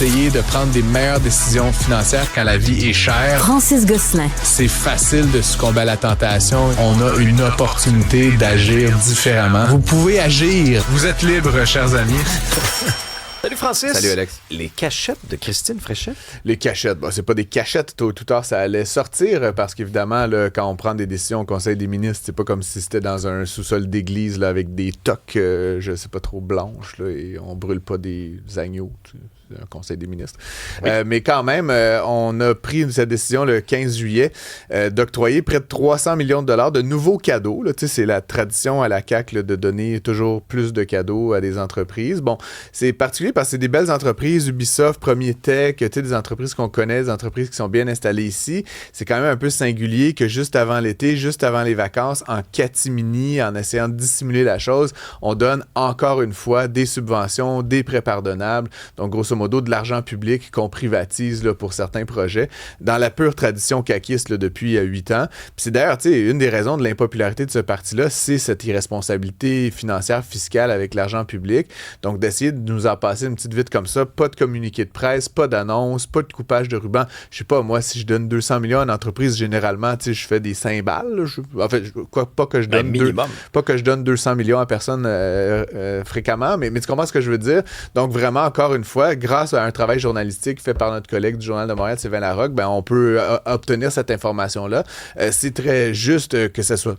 essayer de prendre des meilleures décisions financières quand la vie est chère. Francis Gosselin. C'est facile de succomber à la tentation. On a une opportunité d'agir différemment. Vous pouvez agir. Vous êtes libres, chers amis. Salut Francis. Salut Alex. Les cachettes de Christine Fréchette. Les cachettes, c'est pas des cachettes, tôt ou tard ça allait sortir parce qu'évidemment là, quand on prend des décisions au Conseil des ministres, c'est pas comme si c'était dans un sous-sol d'église là, avec des toques, je sais pas trop blanches là, et on brûle pas des agneaux. Un Conseil des ministres. Oui. Mais quand même, on a pris cette décision le 15 juillet d'octroyer près de 300 millions de dollars de nouveaux cadeaux. Là. C'est la tradition à la CAQ là, de donner toujours plus de cadeaux à des entreprises. Bon, c'est particulier parce que c'est des belles entreprises, Ubisoft, Premier Tech, des entreprises qu'on connaît, des entreprises qui sont bien installées ici. C'est quand même un peu singulier que juste avant l'été, juste avant les vacances, en catimini, en essayant de dissimuler la chose, on donne encore une fois des subventions, des prêts pardonnables. Donc, grosso modo, de l'argent public qu'on privatise là, pour certains projets, dans la pure tradition caquiste là, depuis 8 ans. Puis c'est d'ailleurs, une des raisons de l'impopularité de ce parti-là, c'est cette irresponsabilité financière, fiscale avec l'argent public. Donc, d'essayer de nous en passer une petite vite comme ça, pas de communiqué de presse, pas d'annonce, pas de coupage de ruban. Je sais pas, moi, si je donne 200 millions à une entreprise, généralement, je fais des cymbales. Là. Pas que je donne pas que je donne 200 millions à personne fréquemment, mais tu comprends ce que je veux dire? Donc, vraiment, encore une fois, grâce à un travail journalistique fait par notre collègue du Journal de Montréal, Sylvain Larocque, on peut obtenir cette information-là. C'est très juste que ça soit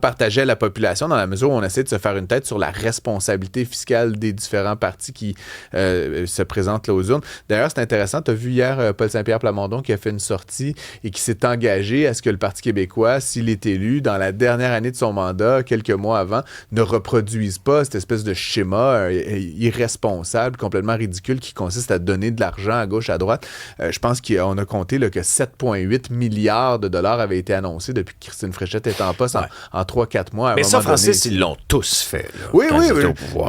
partagé à la population dans la mesure où on essaie de se faire une tête sur la responsabilité fiscale des différents partis qui se présentent là aux urnes. D'ailleurs, c'est intéressant, tu as vu hier Paul Saint-Pierre Plamondon qui a fait une sortie et qui s'est engagé à ce que le Parti québécois, s'il est élu, dans la dernière année de son mandat, quelques mois avant, ne reproduise pas cette espèce de schéma irresponsable, complètement ridicule, qui consiste à donner de l'argent à gauche, à droite. Je pense qu'on a compté là, que 7,8 milliards de dollars avaient été annoncés depuis que Christine Fréchette est en poste en 3-4 mois. Mais ça, Francis, ils l'ont tous fait. Là, oui.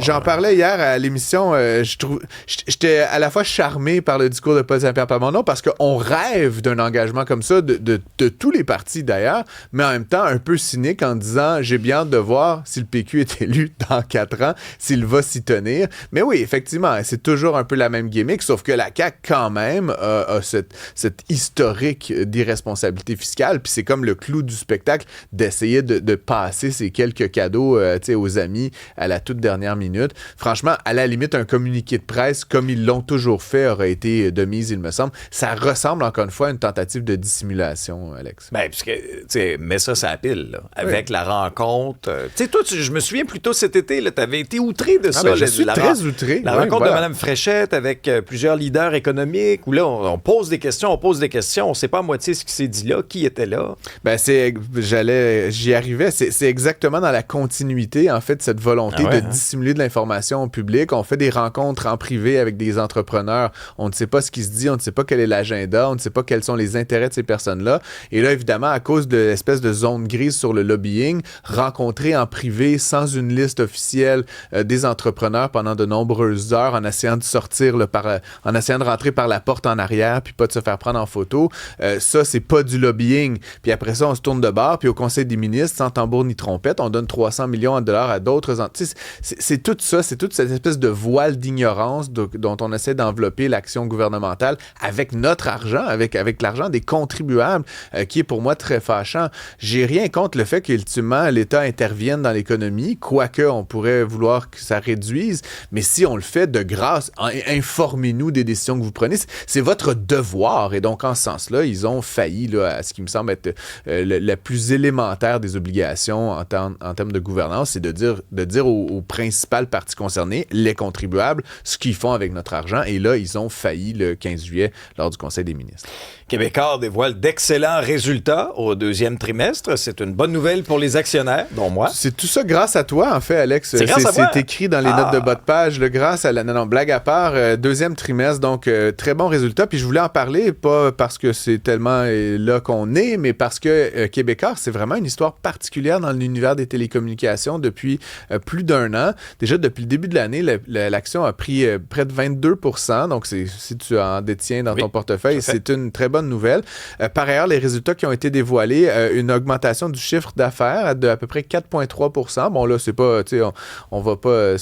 J'en parlais hier à l'émission. J'étais à la fois charmé par le discours de Paul Saint-Pierre Plamondon parce qu'on rêve d'un engagement comme ça de tous les partis d'ailleurs, mais en même temps un peu cynique en disant j'ai bien hâte de voir si le PQ est élu dans 4 ans, s'il va s'y tenir. Mais oui, effectivement, c'est toujours un peu la même gimmick, sauf que la CAQ quand même a cette historique d'irresponsabilité fiscale, puis c'est comme le clou du spectacle d'essayer de passer ces quelques cadeaux aux amis à la toute dernière minute. Franchement, à la limite, un communiqué de presse, comme ils l'ont toujours fait, aurait été de mise, il me semble. Ça ressemble, encore une fois, à une tentative de dissimulation, Alex. Bien, puisque, mets ça sur la pile, là, avec la rencontre. Toi, je me souviens plus tôt cet été, tu avais été outré de ça. Je suis très outré. La rencontre de Mme Fréchette avec plusieurs leaders économiques, où là, on pose des questions, on ne sait pas à moitié ce qui s'est dit là, qui était là. J'y arrivais. C'est exactement dans la continuité, en fait, de cette volonté de dissimuler de l'information au public. On fait des rencontres en privé avec des entrepreneurs. On ne sait pas ce qui se dit, on ne sait pas quel est l'agenda, on ne sait pas quels sont les intérêts de ces personnes-là. Et là, évidemment, à cause de l'espèce de zone grise sur le lobbying, rencontrer en privé, sans une liste officielle, des entrepreneurs pendant de nombreuses heures, en essayant de sortir, en essayant de rentrer par la porte en arrière, puis pas de se faire prendre en photo. Ça, c'est pas du lobbying. Puis après ça, on se tourne de bord, puis au Conseil des ministres, sans tambour ni trompette, on donne 300 millions de dollars à d'autres entités. C'est tout ça, c'est toute cette espèce de voile d'ignorance dont on essaie d'envelopper l'action gouvernementale avec notre argent, avec l'argent des contribuables, qui est pour moi très fâchant. J'ai rien contre le fait qu'ultimement l'État intervienne dans l'économie, quoique on pourrait vouloir que ça réduise, mais si on le fait de grâce, informez-nous des décisions que vous prenez. C'est votre devoir, et donc en ce sens-là, ils ont failli là, à ce qui me semble être la plus élémentaire des obligations en termes de gouvernance, c'est de dire aux principales parties concernées, les contribuables, ce qu'ils font avec notre argent. Et là, ils ont failli le 15 juillet lors du Conseil des ministres. Québécois dévoile d'excellents résultats au 2e trimestre. C'est une bonne nouvelle pour les actionnaires, dont moi. C'est tout ça grâce à toi, en fait, Alex. C'est écrit dans les notes de bas de page, grâce à non, blague à part, 2e trimestre, donc très bon résultat. Puis je voulais en parler, pas parce que c'est tellement là qu'on est, mais parce que Québécois, c'est vraiment une histoire particulière particulière dans l'univers des télécommunications depuis plus d'1 an. Déjà, depuis le début de l'année, l'action a pris près de 22%. Donc, si tu en détiens dans ton portefeuille, c'est une très bonne nouvelle. Par ailleurs, les résultats qui ont été dévoilés, une augmentation du chiffre d'affaires de à peu près 4,3%. Bon, là, c'est pas, tu sais, on va pas,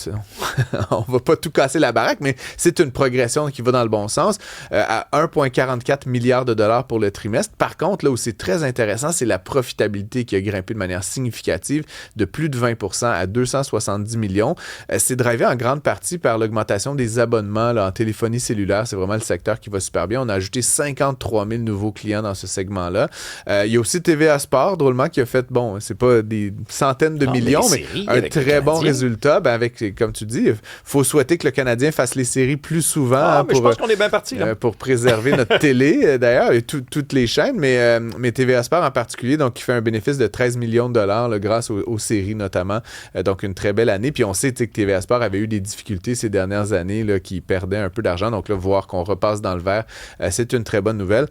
on va pas tout casser la baraque, mais c'est une progression qui va dans le bon sens, à 1,44 milliard de dollars pour le trimestre. Par contre, là où c'est très intéressant, c'est la profitabilité qui a grimpé de manière significative de plus de 20% à 270 millions. C'est drivé en grande partie par l'augmentation des abonnements là, en téléphonie cellulaire. C'est vraiment le secteur qui va super bien. On a ajouté 53 000 nouveaux clients dans ce segment-là. Il y a aussi TVA Sport, drôlement, qui a fait, bon, c'est pas des centaines de millions, mais un très bon résultat. Ben avec, comme tu dis, il faut souhaiter que le Canadien fasse les séries plus souvent mais je pense qu'on est bien parti. Pour préserver notre télé, d'ailleurs, et toutes les chaînes, mais TVA Sport en particulier, donc qui fait un bénéfice de 13 millions de dollars là, grâce aux séries notamment. Donc, une très belle année. Puis on sait que TVA Sport avait eu des difficultés ces dernières années, là, qui perdaient un peu d'argent. Donc là, voir qu'on repasse dans le vert, c'est une très bonne nouvelle.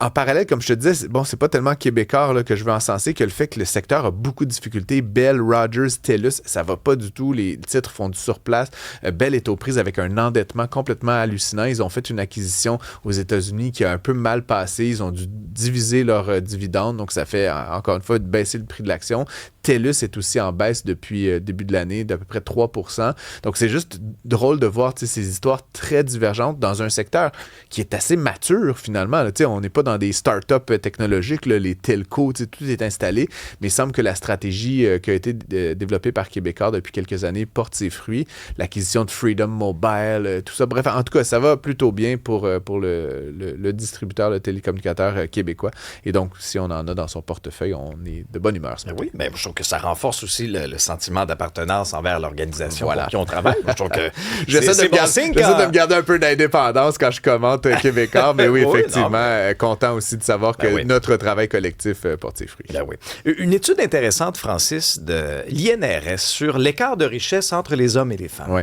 En parallèle, comme je te disais, bon, c'est pas tellement québécois là, que je veux encenser que le fait que le secteur a beaucoup de difficultés. Bell, Rogers, TELUS, ça va pas du tout. Les titres font du surplace. Bell est aux prises avec un endettement complètement hallucinant. Ils ont fait une acquisition aux États-Unis qui a un peu mal passé. Ils ont dû diviser leurs dividendes. Donc, ça fait, encore une fois, baisser le prix de l'action. TELUS est aussi en baisse depuis début de l'année d'à peu près 3%. Donc, c'est juste drôle de voir ces histoires très divergentes dans un secteur qui est assez mature, finalement. Là, on n'est pas dans des startups technologiques, là, les telcos, tout est installé, mais il semble que la stratégie qui a été développée par Québécois depuis quelques années porte ses fruits. L'acquisition de Freedom Mobile, tout ça. Bref, en tout cas, ça va plutôt bien pour le distributeur, le télécommunicateur québécois. Et donc, si on en a dans son portefeuille, on est de bonne humeur. Oui, mais je trouve que ça renforce aussi le sentiment d'appartenance envers l'organisation pour qui on travaille. Je trouve que j'essaie de me garder un peu d'indépendance quand je commente Québécois, mais oui, effectivement, content aussi de savoir que notre travail collectif porte ses fruits. Ben oui. Une étude intéressante, Francis, de l'INRS sur l'écart de richesse entre les hommes et les femmes. Oui.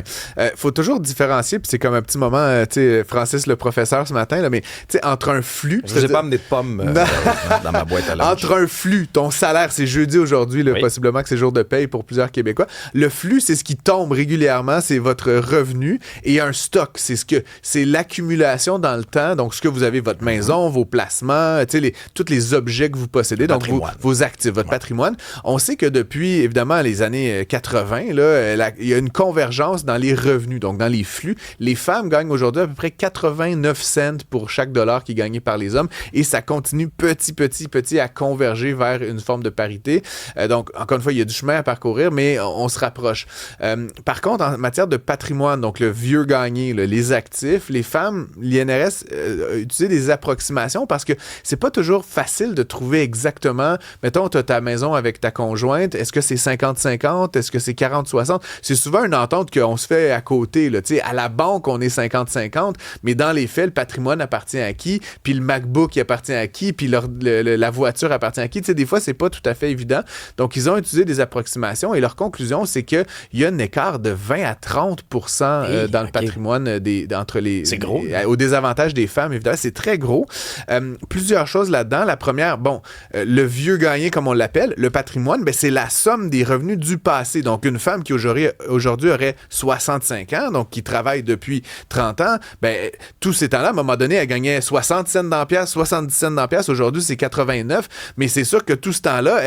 Faut toujours différencier, puis c'est comme un petit moment, tu sais, Francis le professeur ce matin, là, mais tu sais, entre un flux... Je ne vous ai pas amené de pommes dans ma boîte à lunch. Entre un flux, ton salaire, c'est jeudi aujourd'hui, là, possiblement que c'est jour de paye pour plusieurs Québécois. Le flux, c'est ce qui tombe régulièrement, c'est votre revenu, et un stock, c'est l'accumulation dans le temps, donc ce que vous avez, votre maison, vos placements, tu sais, tous les objets que vous possédez, donc vos actifs, votre patrimoine. On sait que depuis, évidemment, les années 80, là, il y a une convergence dans les revenus, donc dans les flux. Les femmes gagnent aujourd'hui à peu près 89 cents pour chaque dollar qui est gagné par les hommes, et ça continue petit à converger vers une forme de parité. Donc, encore une fois, il y a du chemin à parcourir, mais on se rapproche. Par contre, en matière de patrimoine, donc le vieux gagné, là, les actifs, les femmes, l'INRS utilise des approximations parce que c'est pas toujours facile de trouver exactement, mettons, tu as ta maison avec ta conjointe, est-ce que c'est 50-50, est-ce que c'est 40-60? C'est souvent une entente qu'on se fait à côté, là, tu sais, à la banque, on est 50-50, mais dans les faits, le patrimoine appartient à qui, puis le MacBook appartient à qui, puis la voiture appartient à qui, tu sais, des fois, c'est pas tout à fait évident. Donc, ils ont utilisé des approximations et leur conclusion, c'est qu'il y a un écart de 20 à 30% dans le patrimoine entre les... C'est gros. Au désavantage des femmes, évidemment, c'est très gros. Plusieurs choses là-dedans. La première, le vieux gagné, comme on l'appelle, le patrimoine, c'est la somme des revenus du passé. Donc, une femme qui aujourd'hui aurait 65 ans, donc qui travaille depuis 30 ans, tous ces temps-là, à un moment donné, elle gagnait 60 cents dans la pièce, 70 cents dans la pièce. Aujourd'hui, c'est 89. Mais c'est sûr que tout ce temps-là,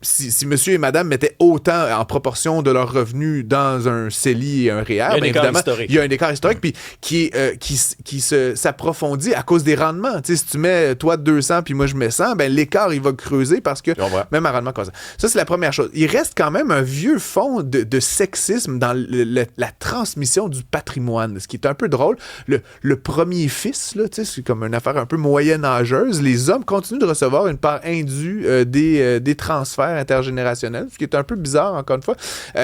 si monsieur et madame mettaient autant en proportion de leurs revenus dans un CELI et un REER, évidemment, il y a un écart historique puis qui s'approfondit à cause des rendements. Tu sais, si tu mets, toi, 200 puis moi, je mets 100, l'écart, il va creuser parce que même un rendement comme ça. Ça, c'est la première chose. Il reste quand même un vieux fond de sexisme dans la transmission du patrimoine, ce qui est un peu drôle. Le premier fils, là, tu sais, c'est comme une affaire un peu moyenâgeuse. Les hommes continuent de recevoir une part indue des transferts intergénérationnels, ce qui est un peu bizarre, encore une fois.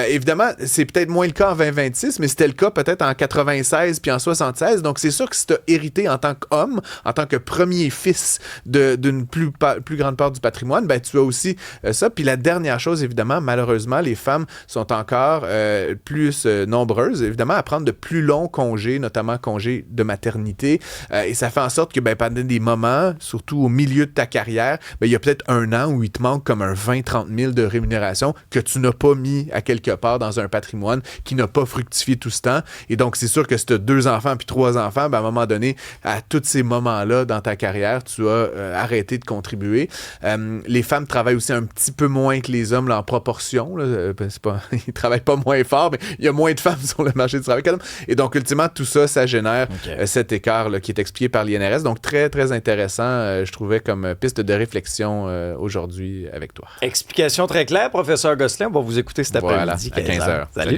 Évidemment, c'est peut-être moins le cas en 2026, mais c'était le cas peut-être en 96 puis en 76. Donc, c'est sûr que si tu as hérité en tant qu'homme, en tant que premier fils d'une plus grande part du patrimoine, tu as aussi ça. Puis la dernière chose, évidemment, malheureusement, les femmes sont encore plus nombreuses, évidemment, à prendre de plus longs congés, notamment congés de maternité. Et ça fait en sorte que pendant des moments, surtout au milieu de ta carrière, il y a peut-être un an où il te manque manque comme un 20-30 000 de rémunération que tu n'as pas mis à quelque part dans un patrimoine qui n'a pas fructifié tout ce temps. Et donc, c'est sûr que si tu as 2 enfants puis 3 enfants, ben, à un moment donné, à tous ces moments-là dans ta carrière, tu as arrêté de contribuer. Les femmes travaillent aussi un petit peu moins que les hommes là, en proportion. Là. Ils travaillent pas moins fort, mais il y a moins de femmes sur le marché du travail qu'hommes. Et donc, ultimement, tout ça, ça génère cet écart là, qui est expliqué par l'INRS. Donc, très, très intéressant, je trouvais, comme piste de réflexion aujourd'hui avec toi. Explication très claire, professeur Gosselin. On va vous écouter cet après-midi. Voilà, à 15h. Salut.